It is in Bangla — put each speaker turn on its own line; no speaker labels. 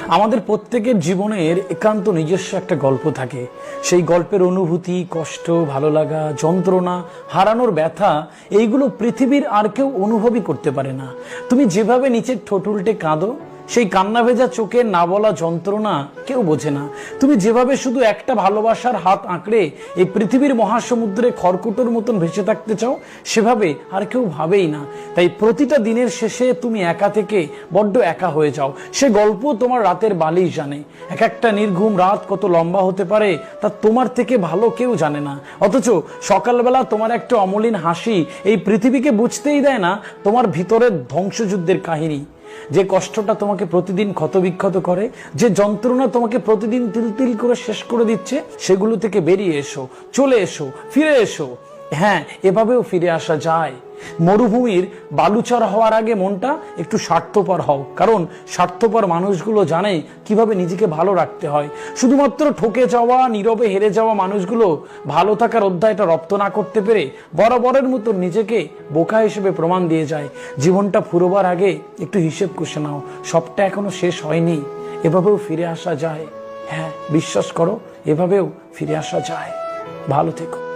আমাদের প্রত্যেকের জীবনের একান্ত নিজস্ব একটা গল্প থাকে। সেই গল্পের অনুভূতি, কষ্ট, ভালো লাগা, যন্ত্রণা, হারানোর ব্যথা, এইগুলো পৃথিবীর আর কেউ অনুভবই করতে পারে না। তুমি যেভাবে নিচের ঠোঁট উল্টে কাঁদো, সেই কান্না ভেজা চোখের না বলা যন্ত্রণা কেউ বোঝে না। তুমি যেভাবে শুধু একটা ভালোবাসার হাত আঁকড়ে এই পৃথিবীর মহাসমুদ্রে খড়কুটোর মতন ভেসে থাকতে চাও, সেভাবে আর কেউ ভাবেই না। তাই প্রতিটা দিনের শেষে তুমি একা থেকে বড্ড একা হয়ে যাও। সে গল্প তোমার রাতের বালিশ জানে। এক একটা নির্ঘুম রাত কত লম্বা হতে পারে তা তোমার থেকে ভালো কেউ জানে না। অথচ সকালবেলা তোমার একটা অমলিন হাসি এই পৃথিবীকে বুঝতেই দেয় না তোমার ভিতরের ধ্বংসযুদ্ধের কাহিনী। যে কষ্টটা তোমাকে প্রতিদিন ক্ষতবিক্ষত করে, যে যন্ত্রণা তোমাকে প্রতিদিন তিল তিল করে শেষ করে দিচ্ছে, সেগুলো থেকে বেরিয়ে এসো, চলে এসো, ফিরে এসো। হ্যাঁ, এভাবেও ফিরে আসা যায়। মরুভূমির বালুচর হওয়ার আগে মনটা একটু স্বার্থপর হও, কারণ স্বার্থপর মানুষগুলো জানে কিভাবে নিজেকে ভালো রাখতে হয়। শুধুমাত্র ঠকে যাওয়া, নীরবে হেরে যাওয়া মানুষগুলো ভালো থাকার অধ্যায়টা রপ্ত না করতে পেরে বরাবরের মতো নিজেকে বোকা হিসেবে প্রমাণ দিয়ে যায়। জীবনটা ফুরোবার আগে একটু হিসেব কষে নাও, সবটা এখনো শেষ হয়নি। এভাবেও ফিরে আসা যায়। হ্যাঁ, বিশ্বাস করো, এভাবেও ফিরে আসা যায়। ভালো থেকো।